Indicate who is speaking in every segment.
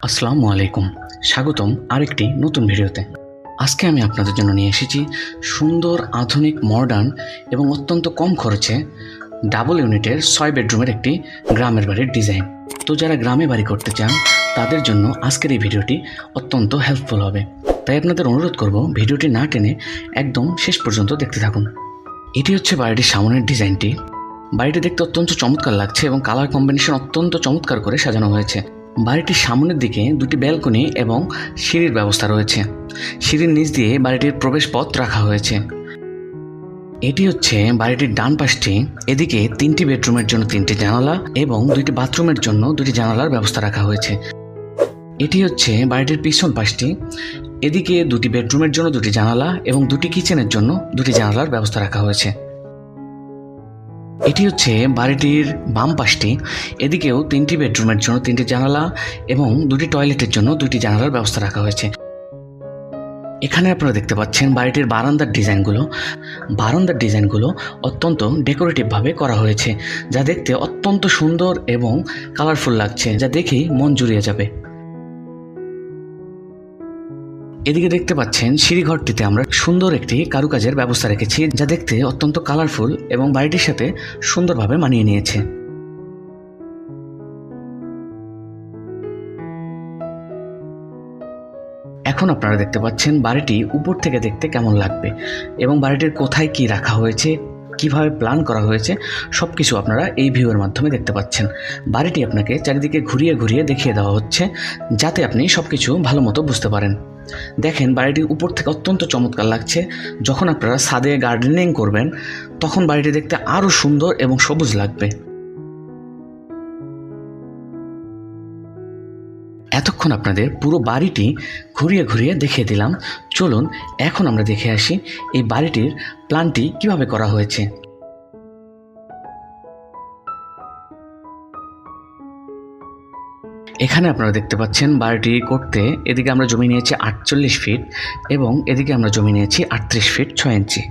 Speaker 1: আসসালামু আলাইকুম, স্বাগতম আরেকটি নতুন ভিডিওতে। আজকে আমি আপনাদের জন্য নিয়ে এসেছি সুন্দর, আধুনিক, মডার্ন এবং অত্যন্ত কম খরচে ডাবল ইউনিটের 6 বেডরুমের একটি গ্রামের বাড়ির ডিজাইন। তো যারা গ্রামে বাড়ি করতে চান তাদের জন্য আজকের এই ভিডিওটি অত্যন্ত হেল্পফুল হবে। তাই আপনাদের অনুরোধ করব ভিডিওটি না টেনে একদম শেষ পর্যন্ত দেখতে থাকুন। এটি হচ্ছে বাড়িটির সামনের ডিজাইনটি। বাড়িটি দেখতে অত্যন্ত চমৎকার লাগছে এবং কালার কম্বিনেশন অত্যন্ত চমৎকার করে সাজানো হয়েছে। বাড়িটির সামনের দিকে দুটি ব্যালকনি এবং সিঁড়ির ব্যবস্থা রয়েছে। সিঁড়ির নিচ দিয়ে বাড়িটির প্রবেশ পথ রাখা হয়েছে। এটি হচ্ছে বাড়িটির ডান পাশটি। এদিকে 3টি বেডরুমের জন্য 3টি জানালা এবং 2টি বাথরুমের জন্য 2টি জানালার ব্যবস্থা রাখা হয়েছে। এটি হচ্ছে বাড়িটির পিছন পাশটি। এদিকে 2টি বেডরুমের জন্য 2টি জানালা এবং 2টি কিচেনের জন্য 2টি জানালার ব্যবস্থা রাখা হয়েছে। এটি হচ্ছে বাড়িটির বাম পাশটি। এদিকেও 3টি বেডরুমের জন্য 3টি জানালা এবং 2টি টয়লেটের জন্য 2টি জানালার ব্যবস্থা রাখা হয়েছে। এখানে আপনারা দেখতে পাচ্ছেন বাড়িটির বারান্দার ডিজাইনগুলো অত্যন্ত ডেকোরেটিভভাবে করা হয়েছে, যা দেখতে অত্যন্ত সুন্দর এবং কালারফুল লাগছে, যা দেখেই মন জুড়িয়ে যাবে। এদিকে দেখতে পাচ্ছেন সিঁড়িঘরটিতে আমরা সুন্দর একটি কারুকাজের ব্যবস্থা রেখেছি, যা দেখতে অত্যন্ত কালারফুল এবং বাড়িটির সাথে সুন্দরভাবে মানিয়ে নিয়েছে। এখন আপনারা দেখতে পাচ্ছেন বাড়িটি উপর থেকে দেখতে কেমন লাগবে এবং বাড়িটির কোথায় কি রাখা হয়েছে, কিভাবে প্ল্যান করা হয়েছে, সব কিছু আপনারা এই ভিউয়ের মাধ্যমে দেখতে পাচ্ছেন। বাড়িটি আপনাকে চারিদিকে ঘুরিয়ে ঘুরিয়ে দেখিয়ে দেওয়া হচ্ছে, যাতে আপনি সব কিছু ভালো মতো বুঝতে পারেন। দেখেন বাড়িটি উপর থেকে অত্যন্ত চমৎকার লাগছে। যখন আপনারা ছাদে গার্ডেনিং করবেন তখন বাড়িটি দেখতে আরও সুন্দর এবং সবুজ লাগবে। এতক্ষণ আপনাদের পুরো বাড়িটি ঘুরিয়ে ঘুরিয়ে দেখিয়ে দিলাম। চলুন এখন আমরা দেখে আসি এই বাড়িটির প্ল্যানটি কিভাবে করা হয়েছে। এখানে আপনারা দেখতে পাচ্ছেন বাড়িটি করতে এদিকে আমরা জমি নিয়েছি 48 ফিট এবং এদিকে আমরা জমি নিয়েছি 38 ফিট 6 ইঞ্চি,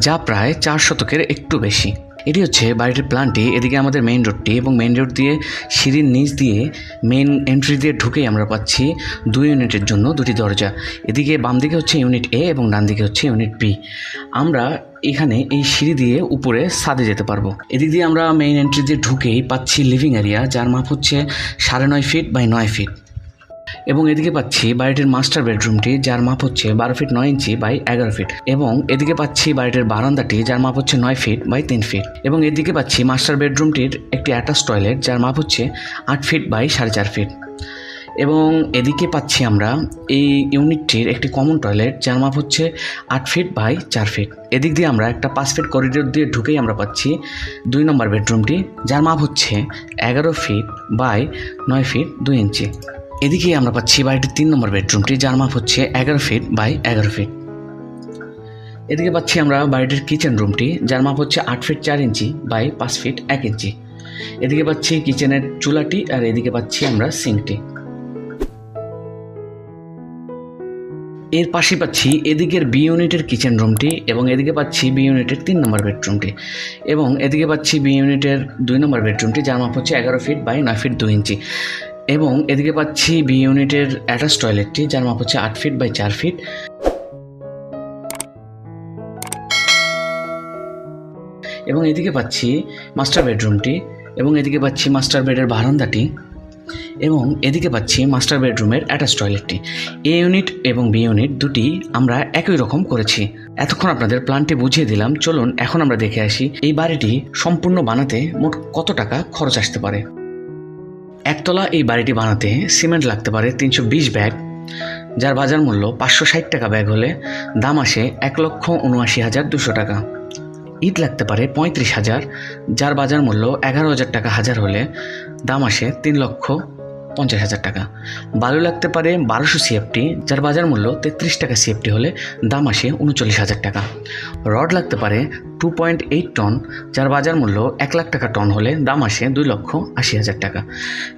Speaker 1: যা প্রায় 4 শতকের একটু বেশি। এটি হচ্ছে বাড়িটির প্ল্যানটি। এদিকে আমাদের মেইন রোডটি এবং মেইন রোড দিয়ে সিঁড়ির নিচ দিয়ে মেইন এন্ট্রি দিয়ে ঢুকেই আমরা পাচ্ছি 2 ইউনিটের জন্য 2টি দরজা। এদিকে বাম দিকে হচ্ছে ইউনিট এ এবং ডান দিকে হচ্ছে ইউনিট বি। আমরা এখানে এই সিঁড়ি দিয়ে উপরে ছাদে যেতে পারবো। এদিক দিয়ে আমরা মেইন এন্ট্রি দিয়ে ঢুকেই পাচ্ছি লিভিং এরিয়া, যার মাপ হচ্ছে 9.5 ফিট বাই 9 ফিট। এবং এদিকে পাচ্ছি বাড়িটির মাস্টার বেডরুমটি, যার মাপ হচ্ছে 12 ফিট 9 ইঞ্চি বাই 11 ফিট। এবং এদিকে পাচ্ছি বাড়িটির বারান্দাটি, যার মাপ হচ্ছে 9 ফিট বাই 3 ফিট। এবং এদিকে পাচ্ছি মাস্টার বেডরুমটির একটি অ্যাটাচ টয়লেট, যার মাপ হচ্ছে 8 ফিট বাই 4.5 ফিট। এবং এদিকে পাচ্ছি আমরা এই ইউনিটটির একটি কমন টয়লেট, যার মাপ হচ্ছে 8 ফিট বাই 4 ফিট। এদিক দিয়ে আমরা একটা 5 ফিট করিডোর দিয়ে ঢুকেই আমরা পাচ্ছি 2 নম্বর বেডরুমটি, যার মাপ হচ্ছে 11 ফিট বাই 9 ফিট 2 ইঞ্চি। এদিকে আমরা পাচ্ছি বাড়িটির 3 নম্বর বেডরুমটি, যার মাপ হচ্ছে 11 ফিট বাই 11 ফিট। এদিকে পাচ্ছি আমরা বাড়িটির কিচেন রুমটি, যার মাপ হচ্ছে 8 ফিট 4 ইঞ্চি বাই 5 ফিট 1 ইঞ্চি। এদিকে পাচ্ছি কিচেনের চুলাটি আর এদিকে পাচ্ছি আমরা সিঙ্কটি। এর পাশে পাচ্ছি এদিকের বি ইউনিটের কিচেন রুমটি এবং এদিকে পাচ্ছি বি ইউনিটের 3 নম্বর বেডরুমটি এবং এদিকে পাচ্ছি বি ইউনিটের 2 নম্বর বেডরুমটি, যার মাপ হচ্ছে 11 ফিট বাই 9 ফিট 2 ইঞ্চি। এবং এদিকে পাচ্ছি বি ইউনিটের অ্যাটাচ টয়লেটটি, যার মাপ হচ্ছে 8 ফিট বাই 4 ফিট। এবং এদিকে পাচ্ছি মাস্টার বেডরুমটি এবং এদিকে পাচ্ছি মাস্টার বেডের বারান্দাটি এবং এদিকে পাচ্ছি মাস্টার বেডরুমের অ্যাটাচ টয়লেটটি। এ ইউনিট এবং বি ইউনিট দুটি আমরা একই রকম করেছি। এতক্ষণ আপনাদের প্ল্যানটি বুঝিয়ে দিলাম। চলুন এখন আমরা দেখে আসি এই বাড়িটি সম্পূর্ণ বানাতে মোট কত টাকা খরচ আসতে পারে। একতলা এই বাড়িটি বানাতে সিমেন্ট লাগতে পারে 320 ব্যাগ, যার বাজার মূল্য 560 টাকা ব্যাগ হলে দাম আসে 1,79,200 টাকা। ইট লাগতে পারে 35,000, যার বাজার মূল্য 11,000 টাকা হাজার হলে দাম আসে 3,50,000 টাকা। বালু লাগতে পারে 1200 সিএফটি, যার বাজার মূল্য 33 টাকা সিএফটি হলে দাম আসে 39,000 টাকা। রড লাগতে পারে 2.8 টন, যার বাজার মূল্য 1 লাখ টাকা টন হলে দাম আসে 2,80,000 টাকা।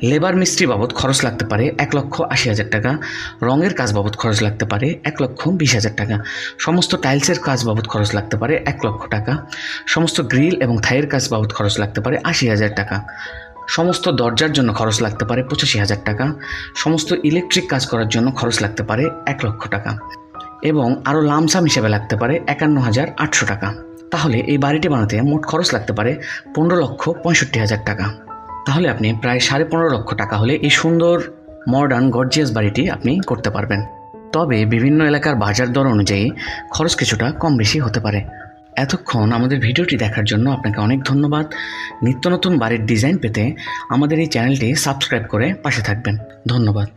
Speaker 1: লেবার মিস্ত্রি বাবদ খরচ লাগতে পারে 1,80,000 টাকা। রঙের কাজ বাবদ খরচ লাগতে পারে 1,20,000 টাকা। সমস্ত টাইলসের কাজ বাবদ খরচ লাগতে পারে 1 লক্ষ টাকা। সমস্ত গ্রিল এবং থাইয়ের কাজ বাবদ খরচ লাগতে পারে 80,000 টাকা। সমস্ত দরজার জন্য খরচ লাগতে পারে 85,000 টাকা, সমস্ত ইলেকট্রিক কাজ করার জন্য খরচ লাগতে পারে 1 লক্ষ টাকা এবং আরও লামসাম হিসেবে লাগতে পারে 51,800 টাকা। তাহলে এই বাড়িটি বানাতে মোট খরচ লাগতে পারে 15,65,000 টাকা। তাহলে আপনি প্রায় 15.5 লক্ষ টাকা হলে এই সুন্দর মডার্ন গর্জিয়াস বাড়িটি আপনি করতে পারবেন। তবে বিভিন্ন এলাকার বাজার দর অনুযায়ী খরচ কিছুটা কম বেশি হতে পারে। এতক্ষণ আমাদের ভিডিওটি দেখার জন্য আপনাকে অনেক ধন্যবাদ। নিত্য নতুন বাড়ির ডিজাইন পেতে আমাদের এই চ্যানেলটি সাবস্ক্রাইব করে পাশে থাকবেন। ধন্যবাদ।